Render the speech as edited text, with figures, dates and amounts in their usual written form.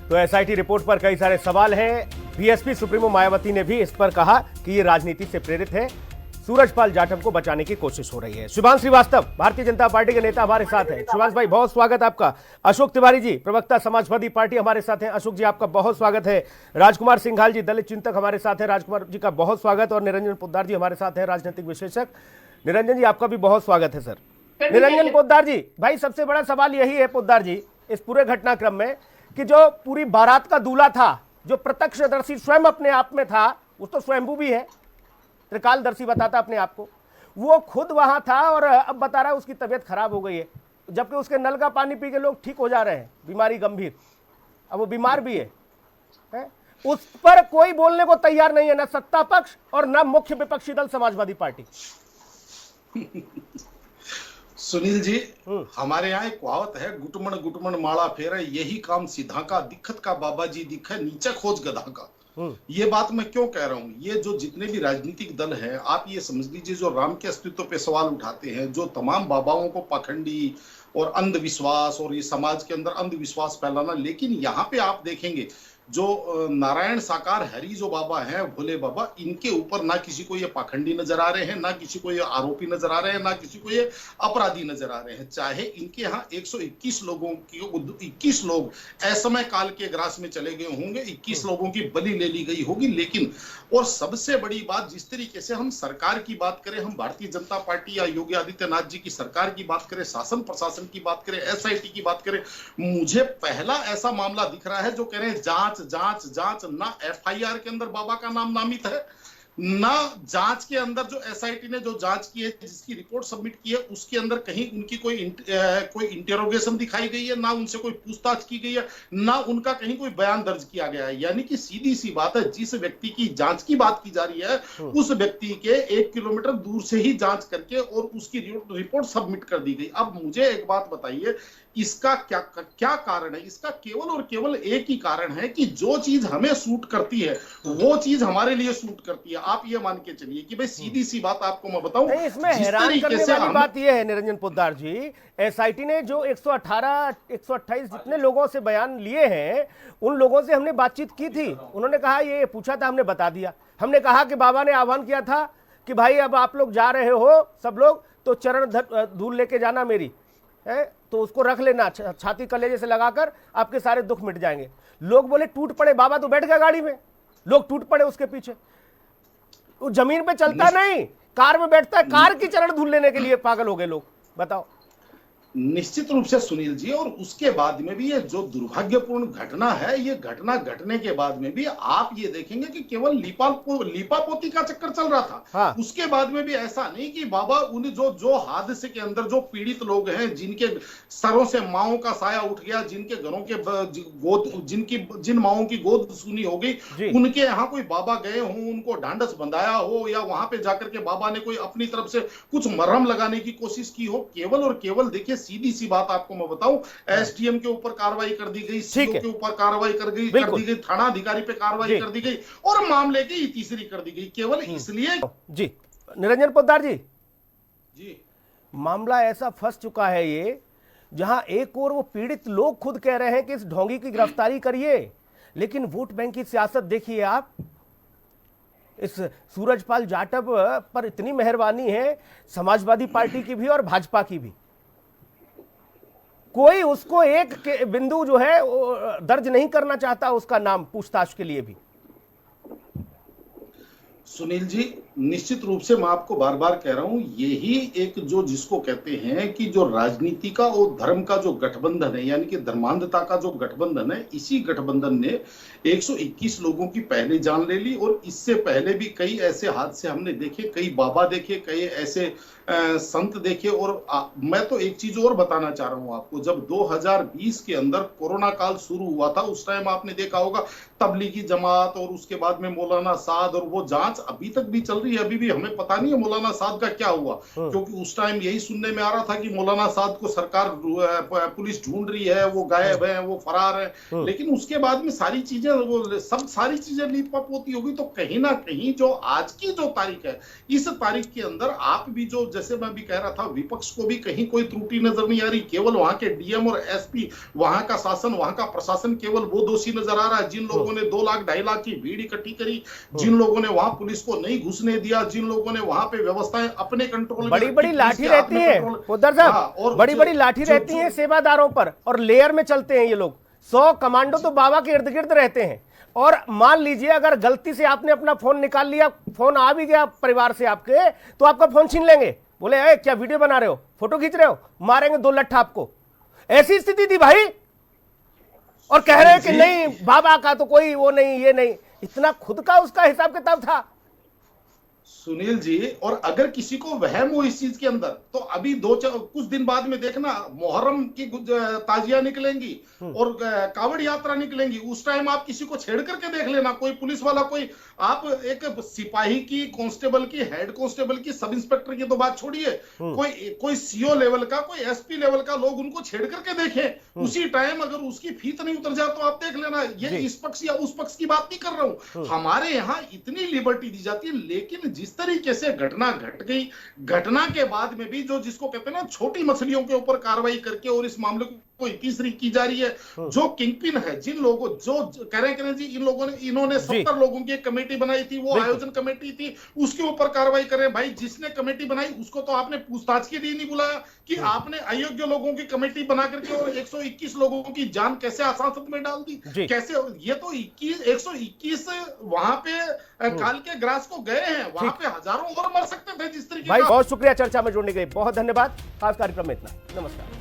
तो SIT report पर कई सारे सवाल हैं। बीएसपी सुप्रीमो मायावती ने भी इस पर कहा कि ये राजनीति से प्रेरित है, सूरजपाल जाटव को बचाने की कोशिश हो रही है। शुभांश श्रीवास्तव भारतीय जनता पार्टी के नेता हमारे साथ हैं। शुभांश भाई बहुत स्वागत आपका। अशोक तिवारी जी प्रवक्ता समाजवादी पार्टी हमारे साथ हैं। अशोक जी आपका बहुत स्वागत है। राजकुमार सिंघाल जी दलित चिंतक हमारे साथ हैं। राजकुमार जी का बहुत स्वागत। और निरंजन पोद्दार जी हमारे साथ हैं, राजनीतिक विश्लेषक। निरंजन जी आपका भी बहुत स्वागत है सर। निरंजन पोद्दार जी, भाई सबसे बड़ा सवाल यही है पोद्दार जी इस पूरे घटनाक्रम में कि जो पूरी बारात का दूल्हा था, जो प्रत्यक्षदर्शी स्वयं अपने आप में था, वो तो स्वयंभू भी है, त्रिकालदर्शी बताता अपने आप को, वो खुद वहां था और अब बता रहा है उसकी तबीयत खराब हो गई है, जबकि उसके नल का पानी पी के लोग ठीक हो जा रहे हैं, बीमारी गंभीर, अब वो बीमार भी है? उस पर कोई बोलने को तैयार नहीं है, ना सत्ता पक्ष और ना मुख्य विपक्षी दल समाजवादी पार्टी। सुनील जी, हमारे यहाँ एक कहावत है, गुटमण गुटमण माला फेरे, यही काम सीधा का, दिक्कत का बाबा जी दिखे, नीचे खोज गधा का। ये बात मैं क्यों कह रहा हूँ, ये जो जितने भी राजनीतिक दल हैं, आप ये समझ लीजिए, जो राम के अस्तित्व पे सवाल उठाते हैं, जो तमाम बाबाओं को पाखंडी और अंधविश्वास और ये समाज के अंदर अंधविश्वास फैलाना, लेकिन यहाँ पे आप देखेंगे जो नारायण साकार हरि जो बाबा हैं, भोले बाबा, इनके ऊपर ना किसी को ये पाखंडी नजर आ रहे हैं, ना किसी को ये आरोपी नजर आ रहे हैं, ना किसी को ये अपराधी नजर आ रहे हैं। चाहे इनके यहाँ 121 लोगों की 21 लोग असमय काल के ग्रास में चले गए होंगे, 21 लोगों की बलि ले ली गई होगी, लेकिन और सबसे बड़ी बात, जिस तरीके से हम सरकार की बात करें, हम भारतीय जनता पार्टी या योगी आदित्यनाथ जी की सरकार की बात करें, शासन प्रशासन की बात करें, एसआईटी की बात करें, मुझे पहला ऐसा मामला दिख रहा है जो कह रहे हैं जांच जांच जांच। ना एफआईआर के अंदर बाबा का नाम नामित है, ना जांच के अंदर जो एसआईटी ने जो जांच की है, जिसकी रिपोर्ट सबमिट की है, उसके अंदर कहीं उनकी कोई इंटेरोगेशन दिखाई गई है, ना उनसे कोई पूछताछ की गई है, ना उनका कहीं कोई बयान दर्ज किया गया है। यानी कि सीधी सी बात है, जिस व्यक्ति की जांच की बात की जा रही है, उस व्यक्ति के 1 किलोमीटर दूर से ही जांच करके और उसकी रिपोर्ट सबमिट कर दी गई। अब मुझे एक बात बताइए, इसका क्या कारण है? इसका केवल और केवल एक ही कारण है कि जो चीज हमें सूट करती है वो चीज हमारे लिए सूट करती है। आप ये मान के चलिए कि भाई सीधी सी बात आपको मैं बताऊं, इसमें हैरान करने वाली बात यह है निरंजन पोद्दार जी, एसआईटी ने जो 118 128 जितने लोगों से बयान लिए हैं, उन लोगों से हमने बातचीत की थी, उन्होंने कहा, ये पूछा था, हमने बता दिया। हमने कहा कि बाबा ने आह्वान किया था कि भाई अब आप लोग जा रहे हो सब लोग, तो चरण धूल लेके जाना मेरी है, तो उसको रख लेना, छाती कलेजे से लगाकर आपके सारे दुख मिट जाएंगे। लोग बोले टूट पड़े, बाबा तो बैठ गया गाड़ी में, लोग टूट पड़े उसके पीछे। वो जमीन पे चलता नहीं, कार में बैठता है, कार की चरण धूल लेने के लिए पागल हो गए लोग, बताओ। निश्चित रूप से सुनील जी, और उसके बाद में भी ये जो दुर्भाग्यपूर्ण घटना है, ये घटना घटने के बाद में भी आप ये देखेंगे कि केवल लीपापोती का चक्कर चल रहा था। हाँ। उसके बाद में भी ऐसा नहीं कि बाबा उन जो हादसे के अंदर जो पीड़ित लोग हैं, जिनके सरों से माओं का साया उठ गया, जिनके घरों के गोद, जिन माओं की गोद सुनी हो गई, उनके यहाँ कोई बाबा गए हों, उनको ढांढस बंधाया हो, या वहां पे जाकर के बाबा ने कोई अपनी तरफ से कुछ मरहम लगाने की कोशिश की हो, केवल और केवल देखिए सीधी सी बात आपको मैं बताऊं, एसडीएम के ऊपर कार्रवाई कर दी गई, सीओ के ऊपर कार्रवाई कर दी गई, थाना अधिकारी पे कार्रवाई कर दी गई, और मामले की तीसरी कर दी गई, केवल इसलिए। जी निरंजन पोद्दार जी, मामला ऐसा फंस चुका है ये, जहां एक और वो पीड़ित लोग खुद कह रहे हैं कि इस ढोंगी की गिरफ्तारी करिए, लेकिन वोट बैंक की सियासत देखिए आप। इस सूरजपाल जाटव पर इतनी मेहरबानी है समाजवादी पार्टी की भी और भाजपा की भी, कोई उसको एक बिंदु जो है दर्ज नहीं करना चाहता उसका नाम पूछताछ के लिए भी। सुनील जी, निश्चित रूप से मैं आपको बार बार कह रहा हूं, यही एक जो जिसको कहते हैं कि जो राजनीति का और धर्म का जो गठबंधन है, यानी कि धर्मांधता का जो गठबंधन है, इसी गठबंधन ने 121 लोगों की पहले जान ले ली। और इससे पहले भी कई ऐसे हादसे हमने देखे, कई बाबा देखे, कई ऐसे संत देखे। और मैं तो एक चीज और बताना चाह रहा हूं आपको, जब 2020 के अंदर कोरोना काल शुरू हुआ था, उस टाइम आपने देखा होगा तबलीगी जमात और उसके बाद में मौलाना साद और वो जांच जांच अभी तक भी चल रही है। अभी भी हमें पता नहीं है मौलाना साद का क्या हुआ, क्योंकि उस टाइम यही सुनने में आ रहा था कि मौलाना साद को सरकार पुलिस ढूंढ रही है, वो गायब है, वो फरार है। लेकिन उसके बाद में सारी चीजें सारी चीजें लीपअप होती होगी। तो कहीं ना कहीं जो आज की जो तारीख है, इस तारीख के अंदर आप भी जो, जैसे मैं भी कह रहा था, विपक्ष को भी कहीं कोई त्रुटि नजर नहीं आ रही। केवल वहां के डीएम और एसपी, वहां का शासन, वहां का प्रशासन केवल वो दोषी नजर आ रहा है। जिन लोगों ने 2 लाख 2.5 लाख की भीड़ इकट्ठी करी, जिन लोगों ने वहां पुलिस को नहीं घुसने दिया, जिन लोगों ने वहां पे व्यवस्थाएं अपने कंट्रोल में, बड़ी बड़ी लाठी रहती है पोद्दार साहब, और बड़ी बड़ी लाठी रहती है सेवादारों पर, और लेयर में चलते हैं ये लोग। 100 कमांडो तो बाबा के इर्द गिर्द रहते हैं। और मान लीजिए अगर गलती से आपने अपना फोन निकाल लिया, फोन आ भी गया परिवार से आपके, तो आपका फोन छीन लेंगे। बोले ए क्या वीडियो बना रहे हो, फोटो खींच रहे हो, मारेंगे 2 लट्ठा आपको। ऐसी स्थिति थी भाई, और कह रहे हैं कि नहीं बाबा का तो कोई वो नहीं, ये नहीं। इतना खुद का उसका हिसाब किताब था सुनील जी। और अगर किसी को वहम हो इस चीज के अंदर, तो अभी कुछ दिन बाद में देखना, मुहर्रम की ताजिया निकलेंगी और कावड़ यात्रा निकलेंगी। उस टाइम आप किसी को छेड़ करके देख लेना, कोई पुलिस वाला, कोई आप एक सिपाही की, कांस्टेबल की, हेड कांस्टेबल की, सब इंस्पेक्टर की तो बात छोड़िए, कोई सीओ लेवल का, कोई एसपी लेवल का लोग उनको छेड़ करके देखें, उसी टाइम अगर उसकी फीत नहीं उतर जाए तो आप देख लेना। ये इस पक्ष या उस पक्ष की बात नहीं कर रहा हूं, हमारे यहाँ इतनी लिबर्टी दी जाती है। लेकिन जिस तरीके से घटना घट गई, घटना के बाद में भी जो, जिसको कहते हैं ना, छोटी मछलियों के ऊपर कार्रवाई करके और इस मामले को तीसरी की जा रही है। जो किंगपिन है, जिन लोगों, जो कह रहे हैं जी, इन लोगों ने, इन्होंने 70 लोगों की एक कमेटी बनाई थी, वो आयोजन कमेटी थी, उसके ऊपर कार्रवाई करें। भाई जिसने कमेटी बनाई उसको तो आपने पूछताछ के लिए नहीं बुलाया कि आपने अयोग्य लोगों की कमेटी बना करके और 121 लोगों की जान कैसे आसांसत में डाल दी। कैसे, ये तो 121 वहां पे काल के ग्रास को गए हैं, वहां पे हजारों और मर सकते थे जिस तरीके। भाई बहुत शुक्रिया चर्चा में जुड़ने के लिए, बहुत धन्यवाद। खास कार्यक्रम में इतना, नमस्कार।